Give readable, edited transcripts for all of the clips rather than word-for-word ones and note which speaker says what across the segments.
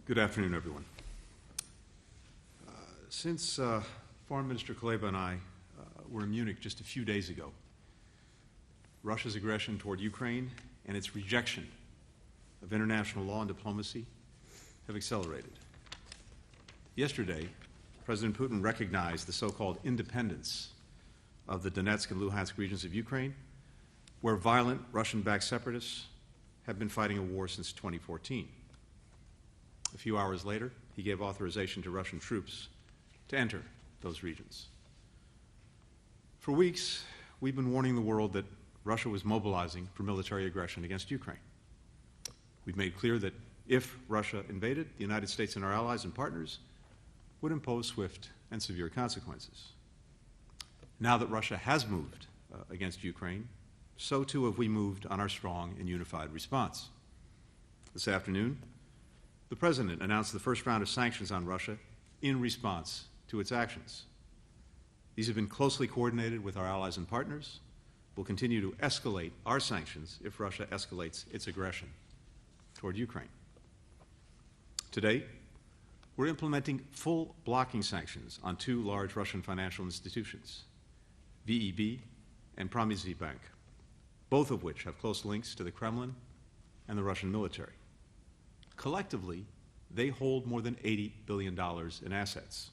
Speaker 1: Good afternoon, everyone. Since Foreign Minister Kuleba and I were in Munich just a few days ago, Russia's aggression toward Ukraine and its rejection of international law and diplomacy have accelerated. Yesterday, President Putin recognized the so-called independence of the Donetsk and Luhansk regions of Ukraine, where violent Russian-backed separatists have been fighting a war since 2014. A few hours later, he gave authorization to Russian troops to enter those regions. For weeks, we've been warning the world that Russia was mobilizing for military aggression against Ukraine. We've made clear that if Russia invaded, the United States and our allies and partners would impose swift and severe consequences. Now that Russia has moved against Ukraine, so too have we moved on our strong and unified response. This afternoon, the President announced the first round of sanctions on Russia in response to its actions. These have been closely coordinated with our allies and partners. We'll continue to escalate our sanctions if Russia escalates its aggression toward Ukraine. Today, we're implementing full blocking sanctions on two large Russian financial institutions, VEB and Bank, both of which have close links to the Kremlin and the Russian military. Collectively, they hold more than $80 billion in assets.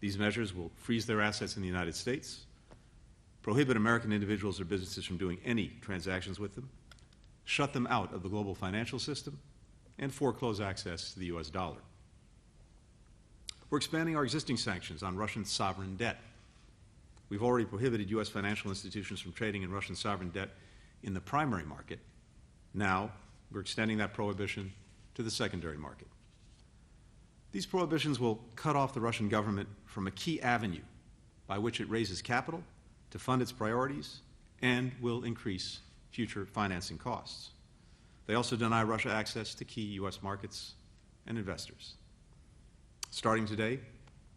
Speaker 1: These measures will freeze their assets in the United States, prohibit American individuals or businesses from doing any transactions with them, shut them out of the global financial system, and foreclose access to the U.S. dollar. We're expanding our existing sanctions on Russian sovereign debt. We've already prohibited U.S. financial institutions from trading in Russian sovereign debt in the primary market. Now, we're extending that prohibition to the secondary market. These prohibitions will cut off the Russian government from a key avenue by which it raises capital to fund its priorities and will increase future financing costs. They also deny Russia access to key U.S. markets and investors. Starting today,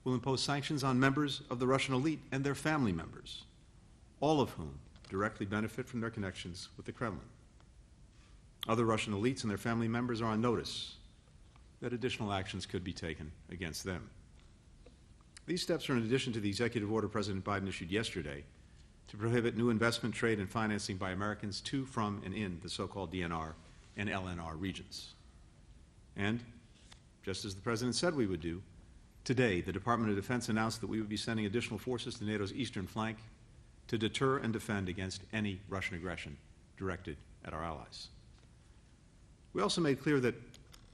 Speaker 1: we'll impose sanctions on members of the Russian elite and their family members, all of whom directly benefit from their connections with the Kremlin. Other Russian elites and their family members are on notice that additional actions could be taken against them. These steps are in addition to the executive order President Biden issued yesterday to prohibit new investment, trade, and financing by Americans to, from, and in the so-called DNR and LNR regions. And, just as the President said we would do, today the Department of Defense announced that we would be sending additional forces to NATO's eastern flank to deter and defend against any Russian aggression directed at our allies. We also made clear that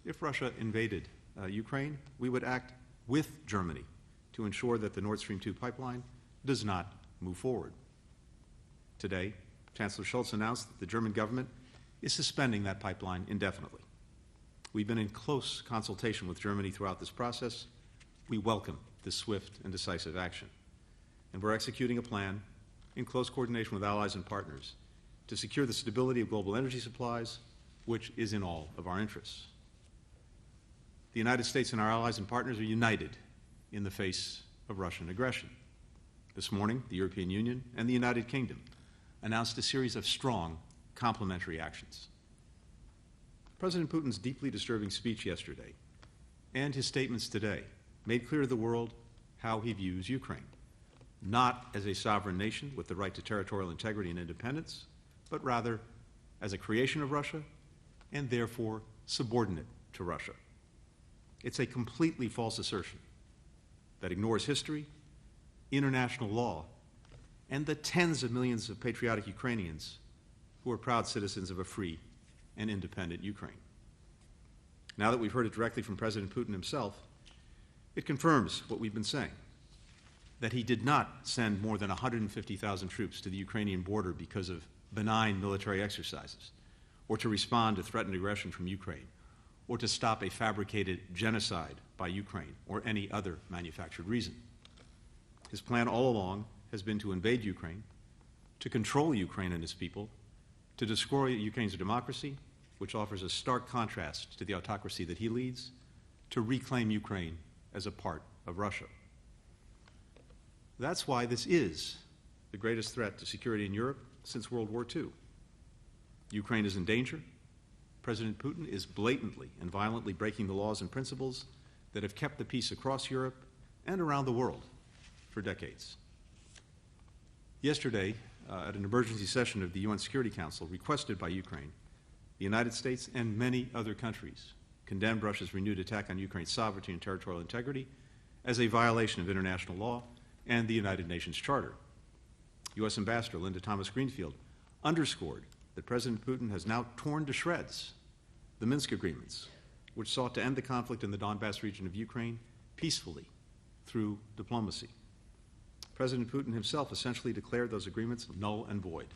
Speaker 1: if Russia invaded Ukraine, we would act with Germany to ensure that the Nord Stream 2 pipeline does not move forward. Today, Chancellor Scholz announced that the German government is suspending that pipeline indefinitely. We've been in close consultation with Germany throughout this process. We welcome this swift and decisive action. And we're executing a plan in close coordination with allies and partners to secure the stability of global energy supplies, which is in all of our interests. The United States and our allies and partners are united in the face of Russian aggression. This morning, the European Union and the United Kingdom announced a series of strong complementary actions. President Putin's deeply disturbing speech yesterday and his statements today made clear to the world how he views Ukraine, not as a sovereign nation with the right to territorial integrity and independence, but rather as a creation of Russia and therefore subordinate to Russia. It's a completely false assertion that ignores history, international law, and the tens of millions of patriotic Ukrainians who are proud citizens of a free and independent Ukraine. Now that we've heard it directly from President Putin himself, it confirms what we've been saying, that he did not send more than 150,000 troops to the Ukrainian border because of benign military exercises, or to respond to threatened aggression from Ukraine, or to stop a fabricated genocide by Ukraine, or any other manufactured reason. His plan all along has been to invade Ukraine, to control Ukraine and its people, to destroy Ukraine's democracy, which offers a stark contrast to the autocracy that he leads, to reclaim Ukraine as a part of Russia. That's why this is the greatest threat to security in Europe since World War II. Ukraine is in danger, President Putin is blatantly and violently breaking the laws and principles that have kept the peace across Europe and around the world for decades. Yesterday, at an emergency session of the UN Security Council requested by Ukraine, the United States and many other countries condemned Russia's renewed attack on Ukraine's sovereignty and territorial integrity as a violation of international law and the United Nations Charter. U.S. Ambassador Linda Thomas-Greenfield underscored that President Putin has now torn to shreds the Minsk agreements, which sought to end the conflict in the Donbass region of Ukraine peacefully through diplomacy. President Putin himself essentially declared those agreements null and void.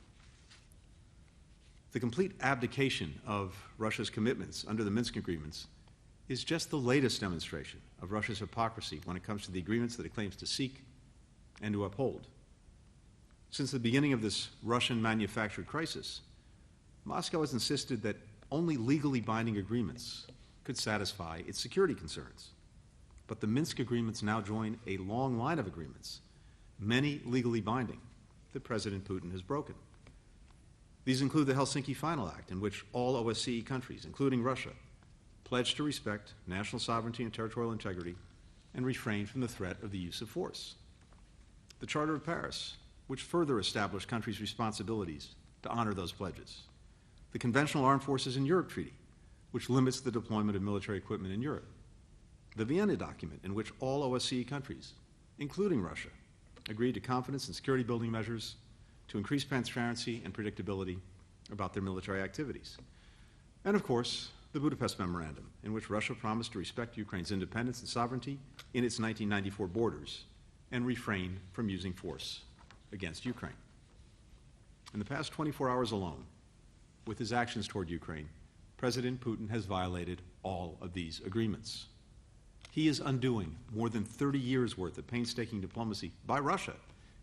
Speaker 1: The complete abdication of Russia's commitments under the Minsk agreements is just the latest demonstration of Russia's hypocrisy when it comes to the agreements that it claims to seek and to uphold. Since the beginning of this Russian-manufactured crisis, Moscow has insisted that only legally binding agreements could satisfy its security concerns. But the Minsk agreements now join a long line of agreements, many legally binding, that President Putin has broken. These include the Helsinki Final Act, in which all OSCE countries, including Russia, pledge to respect national sovereignty and territorial integrity and refrain from the threat of the use of force. The Charter of Paris, which further established countries' responsibilities to honor those pledges. The Conventional Armed Forces in Europe Treaty, which limits the deployment of military equipment in Europe. The Vienna document, in which all OSCE countries, including Russia, agreed to confidence and security building measures to increase transparency and predictability about their military activities. And of course, the Budapest Memorandum, in which Russia promised to respect Ukraine's independence and sovereignty in its 1994 borders and refrain from using force against Ukraine. In the past 24 hours alone, with his actions toward Ukraine, President Putin has violated all of these agreements. He is undoing more than 30 years' worth of painstaking diplomacy by Russia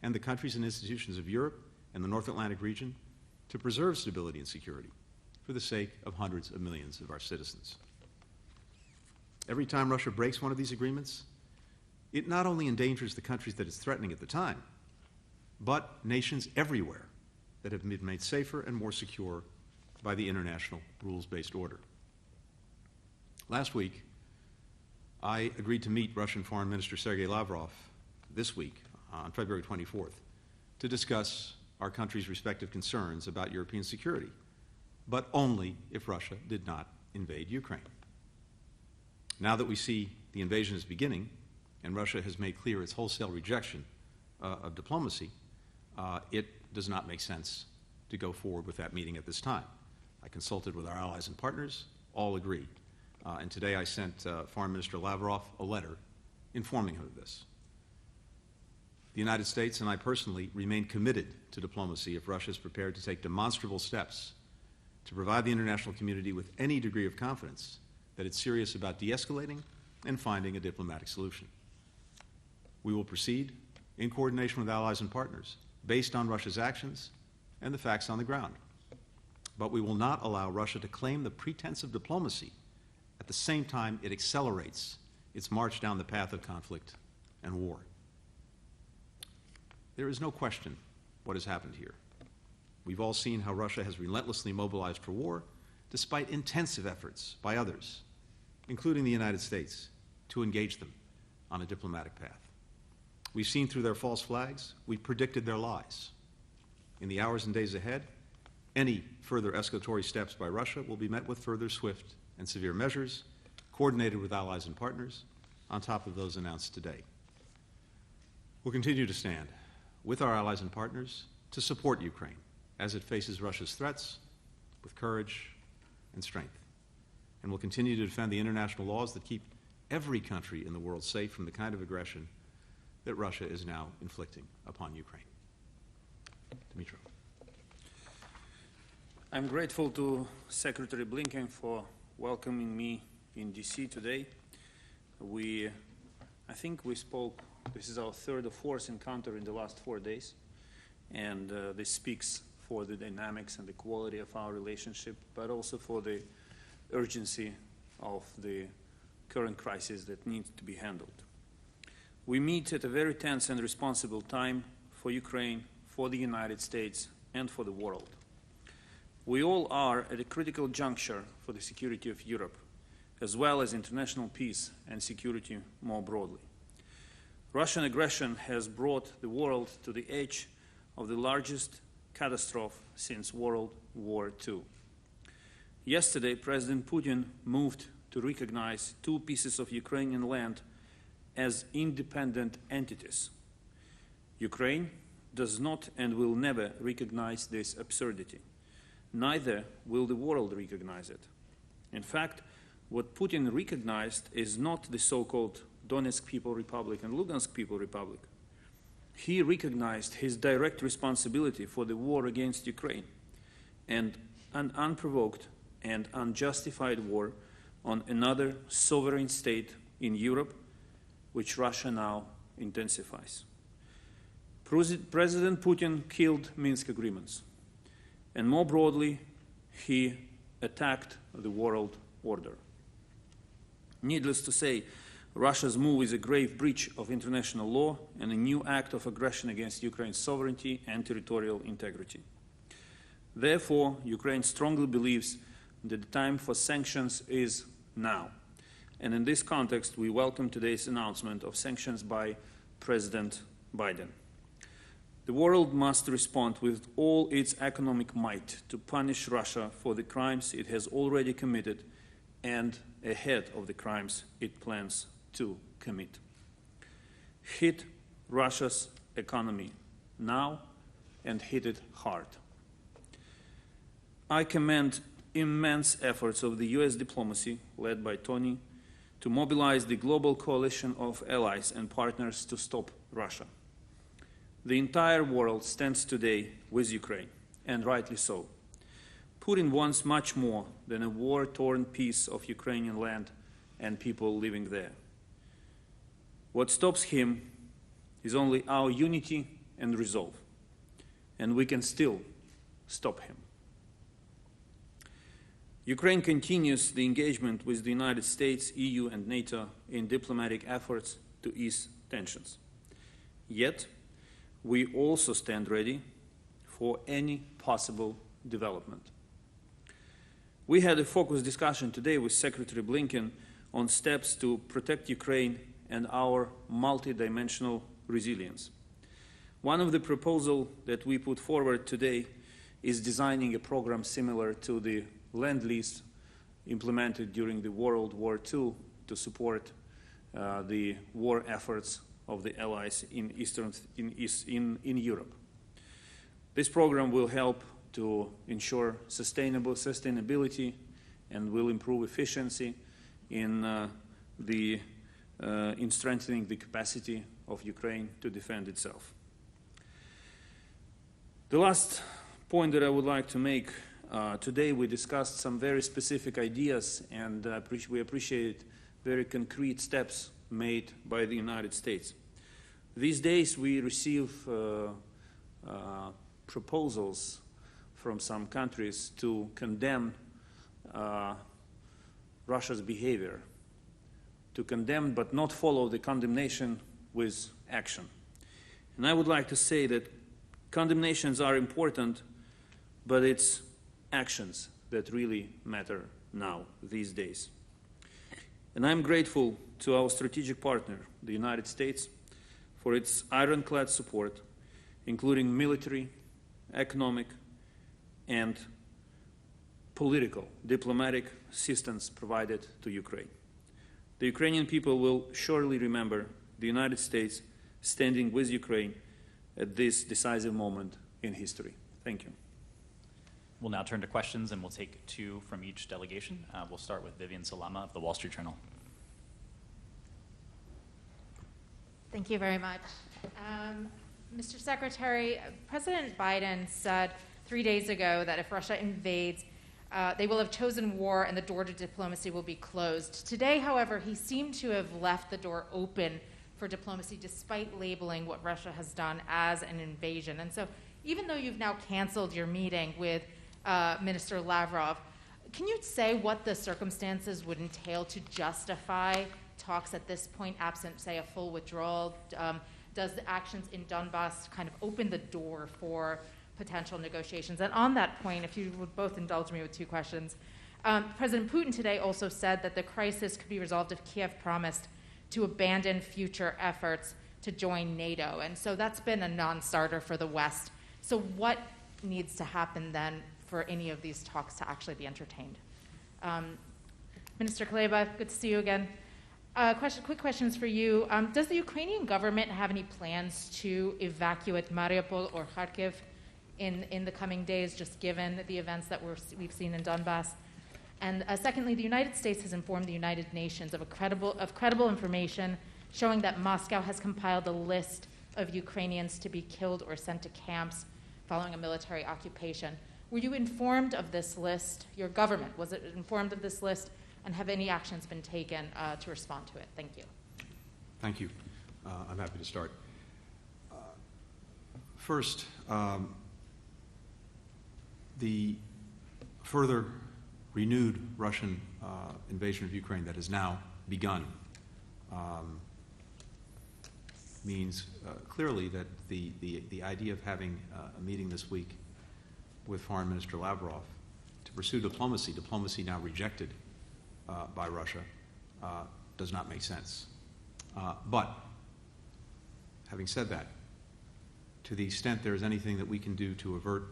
Speaker 1: and the countries and institutions of Europe and the North Atlantic region to preserve stability and security for the sake of hundreds of millions of our citizens. Every time Russia breaks one of these agreements, it not only endangers the countries that it's threatening at the time, but nations everywhere that have been made safer and more secure by the international rules-based order. Last week, I agreed to meet Russian Foreign Minister Sergei Lavrov this week, on February 24th, to discuss our country's respective concerns about European security, but only if Russia did not invade Ukraine. Now that we see the invasion is beginning, and Russia has made clear its wholesale rejection of diplomacy, it does not make sense to go forward with that meeting at this time. I consulted with our allies and partners, all agreed. And today I sent Foreign Minister Lavrov a letter informing him of this. The United States and I personally remain committed to diplomacy if Russia is prepared to take demonstrable steps to provide the international community with any degree of confidence that it's serious about de-escalating and finding a diplomatic solution. We will proceed in coordination with allies and partners based on Russia's actions and the facts on the ground. But we will not allow Russia to claim the pretense of diplomacy at the same time it accelerates its march down the path of conflict and war. There is no question what has happened here. We've all seen how Russia has relentlessly mobilized for war, despite intensive efforts by others, including the United States, to engage them on a diplomatic path. We've seen through their false flags, we've predicted their lies. In the hours and days ahead, any further escalatory steps by Russia will be met with further swift and severe measures, coordinated with allies and partners, on top of those announced today. We'll continue to stand with our allies and partners to support Ukraine as it faces Russia's threats with courage and strength. And we'll continue to defend the international laws that keep every country in the world safe from the kind of aggression that Russia is now inflicting upon Ukraine. Dmytro.
Speaker 2: I'm grateful to Secretary Blinken for welcoming me in D.C. today. I think we spoke, this is our third or fourth encounter in the last 4 days, and this speaks for the dynamics and the quality of our relationship, but also for the urgency of the current crisis that needs to be handled. We meet at a very tense and responsible time for Ukraine, for the United States, and for the world. We all are at a critical juncture for the security of Europe, as well as international peace and security more broadly. Russian aggression has brought the world to the edge of the largest catastrophe since World War II. Yesterday, President Putin moved to recognize two pieces of Ukrainian land as independent entities. Ukraine does not and will never recognize this absurdity. Neither will the world recognize it. In fact, what Putin recognized is not the so-called Donetsk People Republic and Lugansk People Republic. He recognized his direct responsibility for the war against Ukraine and an unprovoked and unjustified war on another sovereign state in Europe, which Russia now intensifies. President Putin killed Minsk agreements, and more broadly, he attacked the world order. Needless to say, Russia's move is a grave breach of international law and a new act of aggression against Ukraine's sovereignty and territorial integrity. Therefore, Ukraine strongly believes that the time for sanctions is now. And in this context, we welcome today's announcement of sanctions by President Biden. The world must respond with all its economic might to punish Russia for the crimes it has already committed and ahead of the crimes it plans to commit. Hit Russia's economy now and hit it hard. I commend immense efforts of the US diplomacy, led by Antony, to mobilize the global coalition of allies and partners to stop Russia. The entire world stands today with Ukraine, and rightly so. Putin wants much more than a war-torn piece of Ukrainian land and people living there. What stops him is only our unity and resolve, and we can still stop him. Ukraine continues the engagement with the United States, EU, and NATO in diplomatic efforts to ease tensions. Yet, we also stand ready for any possible development. We had a focused discussion today with Secretary Blinken on steps to protect Ukraine and our multidimensional resilience. One of the proposals that we put forward today is designing a program similar to the Lend-Lease implemented during the World War II to support the war efforts of the allies in Europe. This program will help to ensure sustainability and will improve efficiency in strengthening the capacity of Ukraine to defend itself. The last point that I would like to make, today we discussed some very specific ideas, and we appreciate very concrete steps made by the United States. These days we receive proposals from some countries to condemn Russia's behavior, to condemn but not follow the condemnation with action. And I would like to say that condemnations are important, but it's actions that really matter now, these days. And I'm grateful to our strategic partner, the United States, for its ironclad support, including military, economic, and political, diplomatic assistance provided to Ukraine. The Ukrainian people will surely remember the United States standing with Ukraine at this decisive moment in history. Thank you.
Speaker 3: We'll now turn to questions, and we'll take two from each delegation. We'll start with Vivian Salama of the Wall Street Journal.
Speaker 4: Thank you very much. Mr. Secretary, President Biden said 3 days ago that if Russia invades, they will have chosen war and the door to diplomacy will be closed. Today, however, he seemed to have left the door open for diplomacy despite labeling what Russia has done as an invasion. And so even though you've now canceled your meeting with Minister Lavrov, can you say what the circumstances would entail to justify talks at this point, absent, say, a full withdrawal? Does the actions in Donbass kind of open the door for potential negotiations. And on that point, if you would both indulge me with two questions, President Putin today also said that the crisis could be resolved if Kiev promised to abandon future efforts to join NATO. And so that's been a non-starter for the West. So what needs to happen then for any of these talks to actually be entertained? Minister Kuleba, good to see you again. Quick questions for you. Does the Ukrainian government have any plans to evacuate Mariupol or Kharkiv in the coming days, just given the events that we've seen in Donbass? And secondly, the United States has informed the United Nations of credible information showing that Moscow has compiled a list of Ukrainians to be killed or sent to camps following a military occupation. Were you informed of this list? Your government, was it informed of this list? And have any actions been taken to respond to it? Thank you.
Speaker 1: Thank you. I'm happy to start. First, the further renewed Russian invasion of Ukraine that has now begun means clearly that the idea of having a meeting this week with Foreign Minister Lavrov to pursue diplomacy now rejected by Russia, does not make sense. But having said that, to the extent there is anything that we can do to avert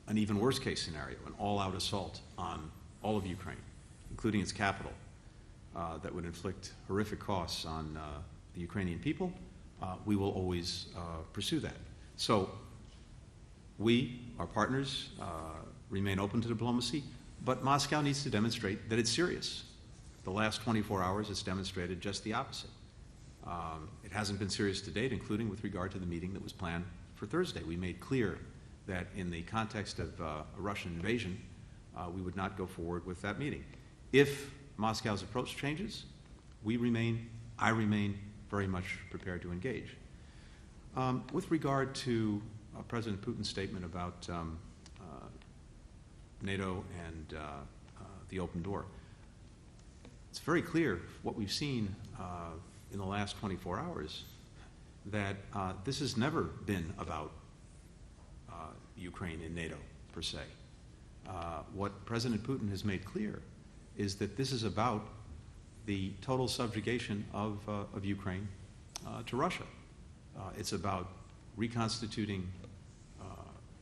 Speaker 1: an even worse case scenario, an all-out assault on all of Ukraine, including its capital, that would inflict horrific costs on the Ukrainian people, we will always pursue that. So we, our partners, remain open to diplomacy, but Moscow needs to demonstrate that it's serious. The last 24 hours it's demonstrated just the opposite. It hasn't been serious to date, including with regard to the meeting that was planned for Thursday. We made clear that in the context of a Russian invasion, we would not go forward with that meeting. If Moscow's approach changes, I remain very much prepared to engage. With regard to President Putin's statement about NATO and the open door, it's very clear what we've seen in the last 24 hours that this has never been about Ukraine and NATO, per se. What President Putin has made clear is that this is about the total subjugation of Ukraine to Russia. It's about reconstituting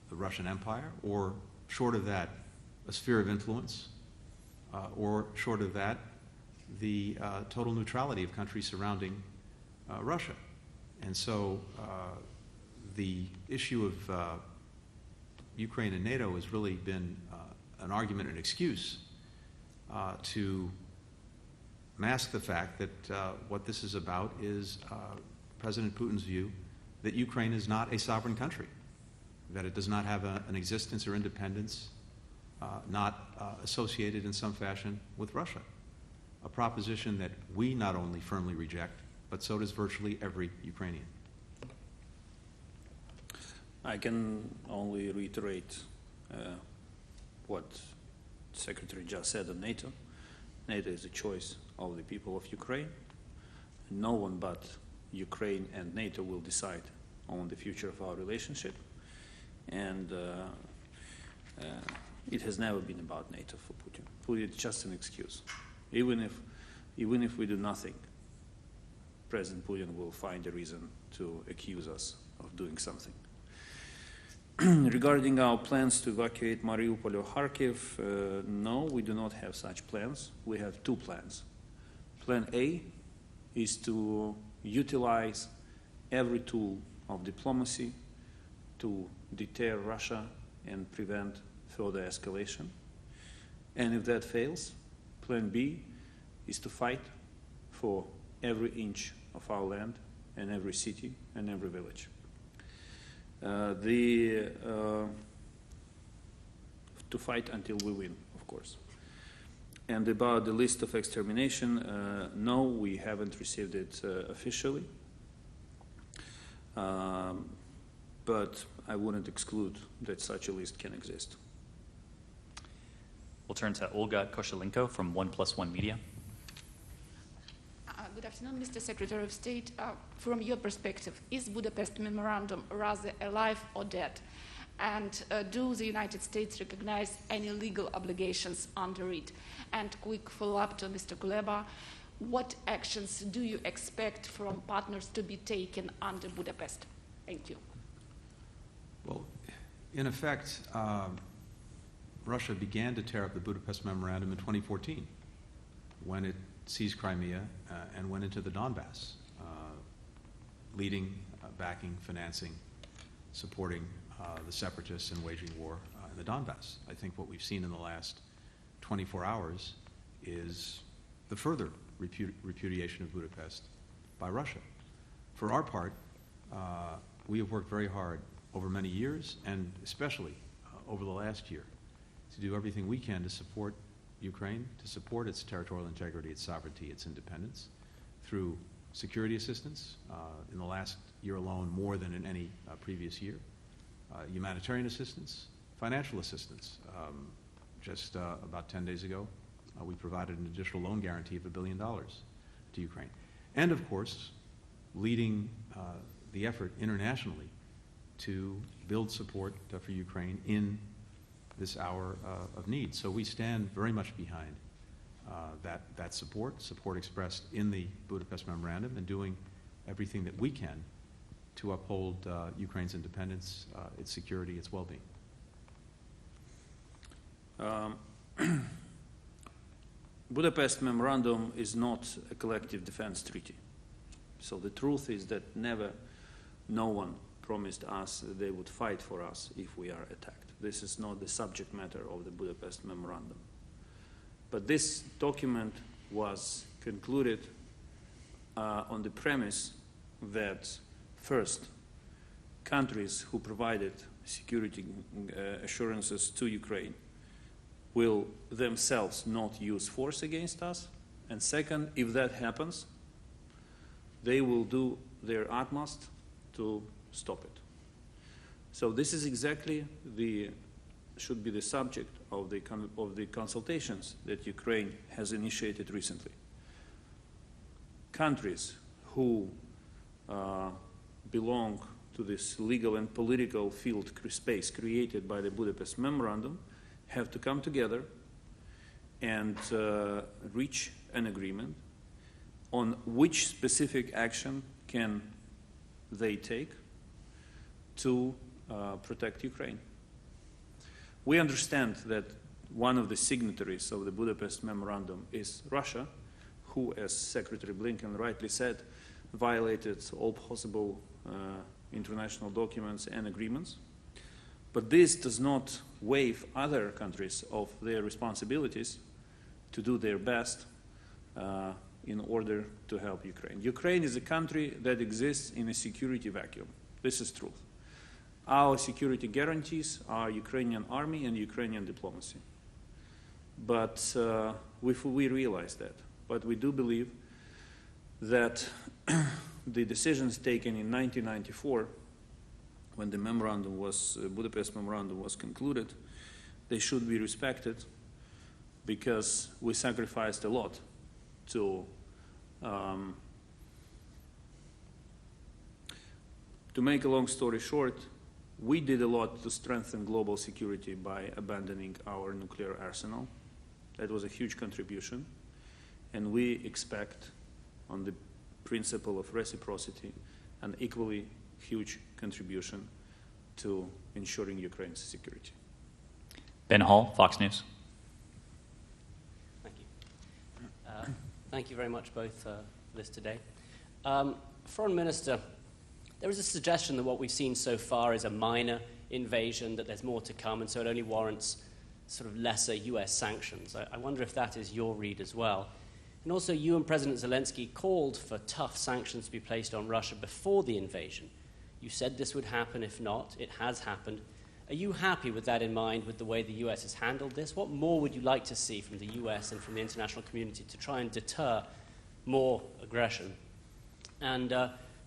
Speaker 1: the Russian Empire, or short of that, a sphere of influence, or short of that, the total neutrality of countries surrounding Russia. And so the issue of Ukraine and NATO has really been an argument, an excuse to mask the fact that what this is about is President Putin's view that Ukraine is not a sovereign country, that it does not have an existence or independence, not associated in some fashion with Russia, a proposition that we not only firmly reject, but so does virtually every Ukrainian.
Speaker 2: I can only reiterate what the Secretary just said on NATO. NATO is a choice of the people of Ukraine. No one but Ukraine and NATO will decide on the future of our relationship. And it has never been about NATO for Putin. It's just an excuse. Even if we do nothing, President Putin will find a reason to accuse us of doing something. Regarding our plans to evacuate Mariupol or Kharkiv, no, we do not have such plans. We have two plans. Plan A is to utilize every tool of diplomacy to deter Russia and prevent further escalation. And if that fails, Plan B is to fight for every inch of our land and every city and every village. To fight until we win, of course. And about the list of extermination, no, we haven't received it officially. But I wouldn't exclude that such a list can exist.
Speaker 3: We'll turn to Olga Koshelenko from 1+1 Media.
Speaker 5: Good afternoon, Mr. Secretary of State. From your perspective, is Budapest Memorandum rather alive or dead? And do the United States recognize any legal obligations under it? And quick follow-up to Mr. Kuleba, what actions do you expect from partners to be taken under Budapest? Thank you.
Speaker 1: Well, in effect, Russia began to tear up the Budapest Memorandum in 2014 when it seized Crimea and went into the Donbass, leading, backing, financing, supporting the separatists and waging war in the Donbass. I think what we've seen in the last 24 hours is the further repudiation of Budapest by Russia. For our part, we have worked very hard over many years, and especially over the last year, to do everything we can to support Ukraine, to support its territorial integrity, its sovereignty, its independence, through security assistance, in the last year alone more than in any previous year, humanitarian assistance, financial assistance. Just about 10 days ago, we provided an additional loan guarantee of $1 billion to Ukraine. And of course, leading the effort internationally to build support for Ukraine in this hour of need. So we stand very much behind that support expressed in the Budapest Memorandum, and doing everything that we can to uphold Ukraine's independence, its security, its well-being.
Speaker 2: Budapest Memorandum is not a collective defense treaty. So the truth is that no one promised us that they would fight for us if we are attacked. This is not the subject matter of the Budapest Memorandum. But this document was concluded on the premise that, first, countries who provided security assurances to Ukraine will themselves not use force against us. And second, if that happens, they will do their utmost to stop it. So this is exactly should be the subject of the consultations that Ukraine has initiated recently. Countries who belong to this legal and political field space created by the Budapest Memorandum have to come together and reach an agreement on which specific action can they take to protect Ukraine. We understand that one of the signatories of the Budapest Memorandum is Russia, who, as Secretary Blinken rightly said, violated all possible international documents and agreements. But this does not waive other countries of their responsibilities to do their best in order to help Ukraine. Ukraine is a country that exists in a security vacuum. This is truth. Our security guarantees are Ukrainian army and Ukrainian diplomacy. But we realize that. But we do believe that the decisions taken in 1994, when the Budapest Memorandum was concluded, they should be respected, because we sacrificed a lot to make a long story short, we did a lot to strengthen global security by abandoning our nuclear arsenal. That was a huge contribution. And we expect, on the principle of reciprocity, an equally huge contribution to ensuring Ukraine's security.
Speaker 3: Ben Hall, Fox News.
Speaker 6: Thank you. Thank you very much both for this today. Foreign Minister, there is a suggestion that what we've seen so far is a minor invasion, that there's more to come, and so it only warrants sort of lesser US sanctions. I wonder if that is your read as well. And also, you and President Zelensky called for tough sanctions to be placed on Russia before the invasion. You said this would happen. If not, it has happened. Are you happy with that in mind, with the way the US has handled this? What more would you like to see from the US and from the international community to try and deter more aggression? And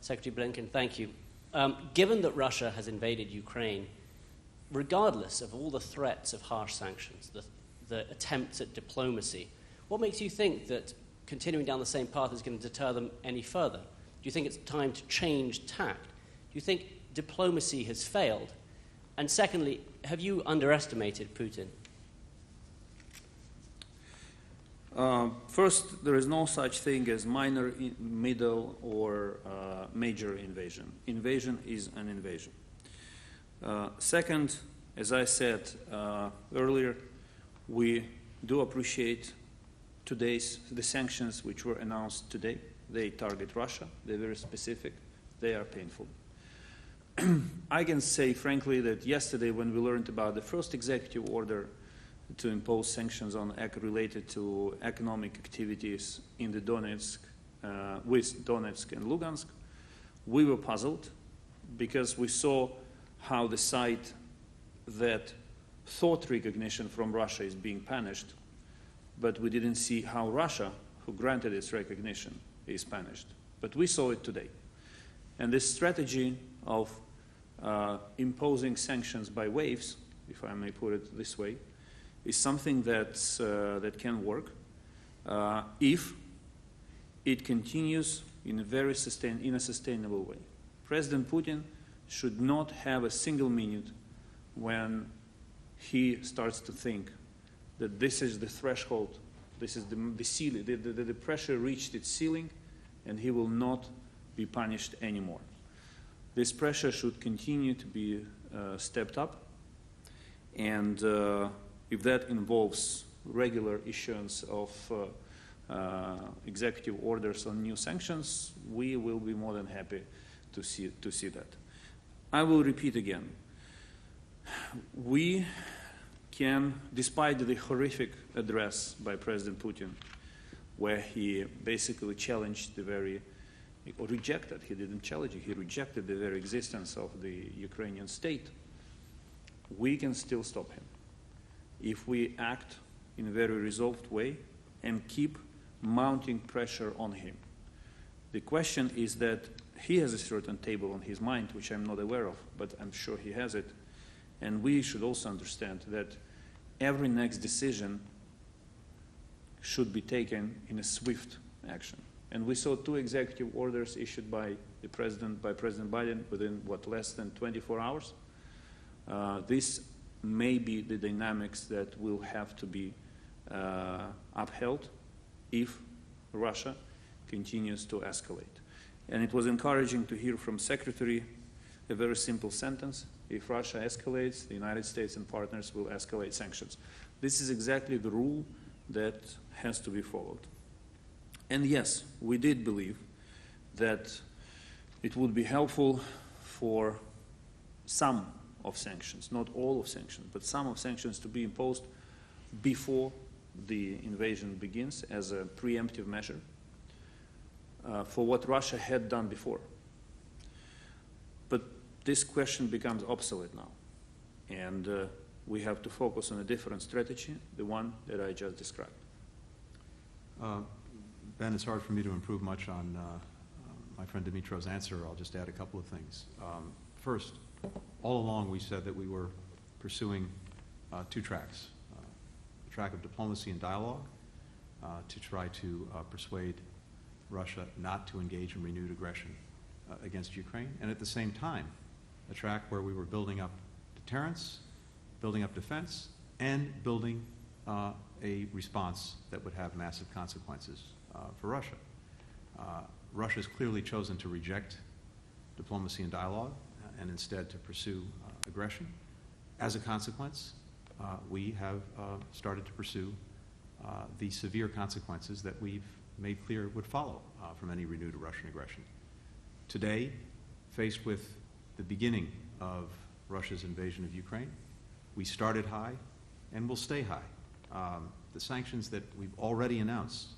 Speaker 6: Secretary Blinken, thank you. Given that Russia has invaded Ukraine, regardless of all the threats of harsh sanctions, the attempts at diplomacy, what makes you think that continuing down the same path is going to deter them any further? Do you think it's time to change tact? Do you think diplomacy has failed? And secondly, have you underestimated Putin?
Speaker 2: First, there is no such thing as minor, middle, or major invasion. Invasion is an invasion. Second, as I said earlier, we do appreciate the sanctions which were announced today. They target Russia. They're very specific. They are painful. I can say, frankly, that yesterday when we learned about the first executive order to impose sanctions on related to economic activities in the Donetsk, with Donetsk and Lugansk, we were puzzled because we saw how the side that thought recognition from Russia is being punished, but we didn't see how Russia, who granted its recognition, is punished. But we saw it today. And this strategy of imposing sanctions by waves, if I may put it this way, is something that can work if it continues in a sustainable way. President Putin should not have a single minute when he starts to think that this is the threshold, this is the ceiling, the pressure reached its ceiling, and he will not be punished anymore. This pressure should continue to be stepped up, and if that involves regular issuance of executive orders on new sanctions, we will be more than happy to see that. I will repeat again. We can, despite the horrific address by President Putin, where he basically challenged or rejected, he didn't challenge it, he rejected the very existence of the Ukrainian state, we can still stop him if we act in a very resolved way and keep mounting pressure on him. The question is that he has a certain table on his mind, which I'm not aware of, but I'm sure he has it. And we should also understand that every next decision should be taken in a swift action. And we saw 2 executive orders issued by President Biden within, less than 24 hours. This may be the dynamics that will have to be upheld if Russia continues to escalate. And it was encouraging to hear from Secretary a very simple sentence: if Russia escalates, the United States and partners will escalate sanctions. This is exactly the rule that has to be followed. And yes, we did believe that it would be helpful for some of sanctions, not all of sanctions, but some of sanctions to be imposed before the invasion begins as a preemptive measure for what Russia had done before. But this question becomes obsolete now, and we have to focus on a different strategy, the one that I just described.
Speaker 1: Ben, it's hard for me to improve much on my friend Dmytro's answer. I'll just add a couple of things. First, all along we said that we were pursuing 2 tracks. The track of diplomacy and dialogue to try to persuade Russia not to engage in renewed aggression against Ukraine, and at the same time, a track where we were building up deterrence, building up defense, and building a response that would have massive consequences for Russia. Russia has clearly chosen to reject diplomacy and dialogue and instead to pursue aggression. As a consequence, we have started to pursue the severe consequences that we've made clear would follow from any renewed Russian aggression. Today, faced with the beginning of Russia's invasion of Ukraine, we started high and will stay high. The sanctions that we've already announced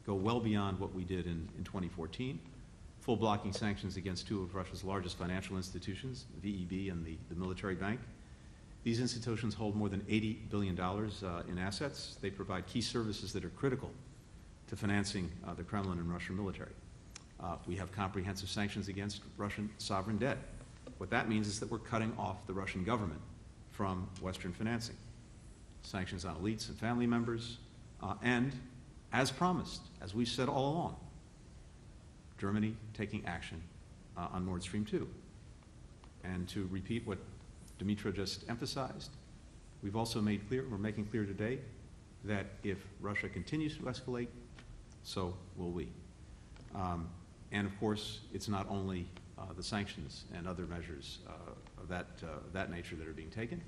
Speaker 1: go well beyond what we did in 2014. Full blocking sanctions against 2 of Russia's largest financial institutions, VEB and the military bank. These institutions hold more than $80 billion in assets. They provide key services that are critical to financing the Kremlin and Russian military. We have comprehensive sanctions against Russian sovereign debt. What that means is that we're cutting off the Russian government from Western financing. Sanctions on elites and family members, and as promised, as we've said all along, Germany taking action on Nord Stream 2. And to repeat what Dmytro just emphasized, we've also made clear, we're making clear today, that if Russia continues to escalate, so will we. And of course, it's not only the sanctions and other measures of that nature that are being taken.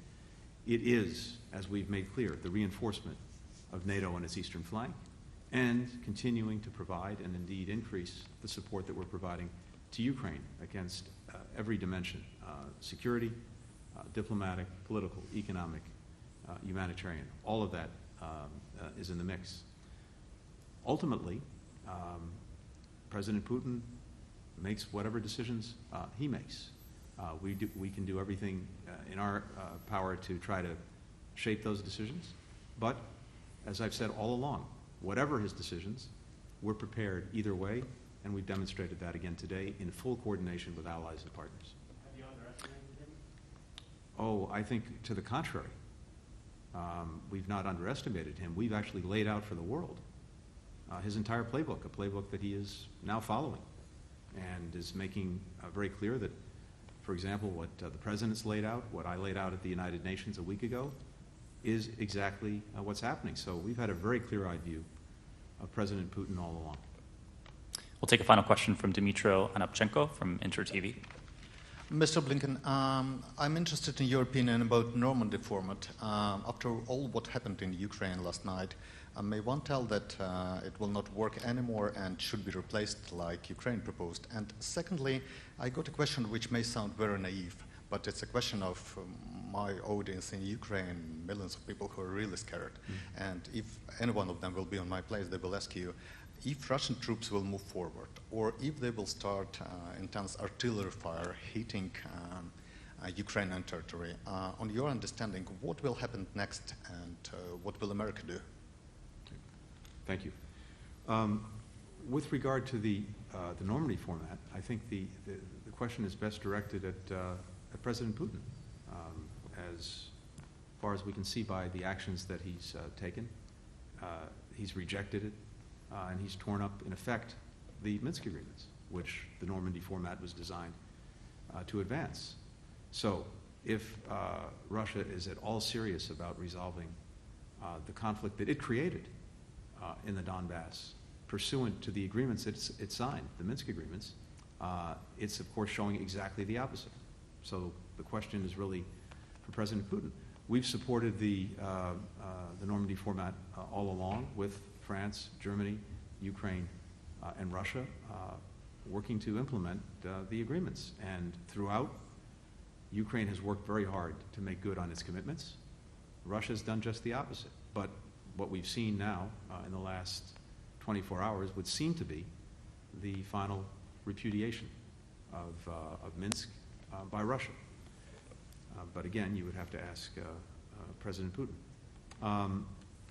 Speaker 1: It is, as we've made clear, the reinforcement of NATO on its eastern flank and continuing to provide and indeed increase the support that we're providing to Ukraine against every dimension, security, diplomatic, political, economic, humanitarian. All of that is in the mix. Ultimately, President Putin makes whatever decisions he makes. We can do everything in our power to try to shape those decisions. But, as I've said all along, whatever his decisions, we're prepared either way, and we've demonstrated that again today in full coordination with allies and partners.
Speaker 7: Have you underestimated him?
Speaker 1: Oh, I think to the contrary. We've not underestimated him. We've actually laid out for the world his entire playbook, a playbook that he is now following and is making very clear that, for example, what the President's laid out, what I laid out at the United Nations a week ago, is exactly what's happening. So we've had a very clear-eyed view of President Putin all along.
Speaker 3: We'll take a final question from Dmytro Kuleba from Inter TV.
Speaker 8: Mr. Blinken, I'm interested in your opinion about Normandy format. After all what happened in Ukraine last night, may one tell that it will not work anymore and should be replaced like Ukraine proposed? And secondly, I got a question which may sound very naive, but it's a question of my audience in Ukraine, millions of people who are really scared. And if any one of them will be on my place, they will ask you, if Russian troops will move forward, or if they will start intense artillery fire hitting Ukrainian territory, on your understanding, what will happen next and what will America do?
Speaker 1: Thank you. With regard to the Normandy format, I think the question is best directed at President Putin. As far as we can see by the actions that he's taken, he's rejected it, and he's torn up, in effect, the Minsk agreements, which the Normandy format was designed to advance. So if Russia is at all serious about resolving the conflict that it created in the Donbass, pursuant to the agreements it signed, the Minsk agreements, it's of course showing exactly the opposite. So the question is really for President Putin. We've supported the Normandy format all along with France, Germany, Ukraine, and Russia working to implement the agreements. And throughout, Ukraine has worked very hard to make good on its commitments. Russia's done just the opposite. But what we've seen now in the last 24 hours would seem to be the final repudiation of Minsk by Russia. But again, you would have to ask President Putin.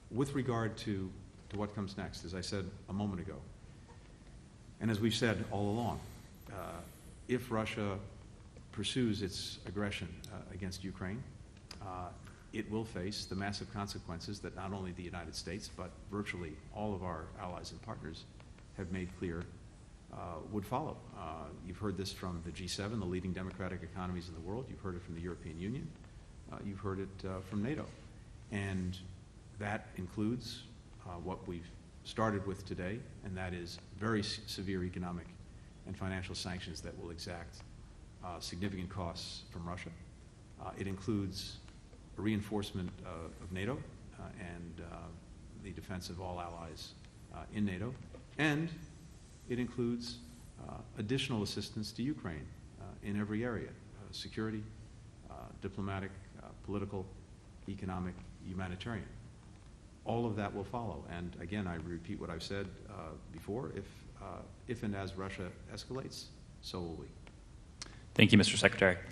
Speaker 1: With regard to what comes next, as I said a moment ago, and as we've said all along, if Russia pursues its aggression against Ukraine, it will face the massive consequences that not only the United States, but virtually all of our allies and partners have made clear would follow. You've heard this from the G7, the leading democratic economies in the world. You've heard it from the European Union. You've heard it from NATO. And that includes what we've started with today, and that is very severe economic and financial sanctions that will exact significant costs from Russia. It includes a reinforcement of NATO and the defense of all allies in NATO, and it includes additional assistance to Ukraine in every area, security, diplomatic, political, economic, humanitarian. All of that will follow. And again, I repeat what I've said before, if and as Russia escalates, so will we.
Speaker 3: Thank you, Mr. Secretary.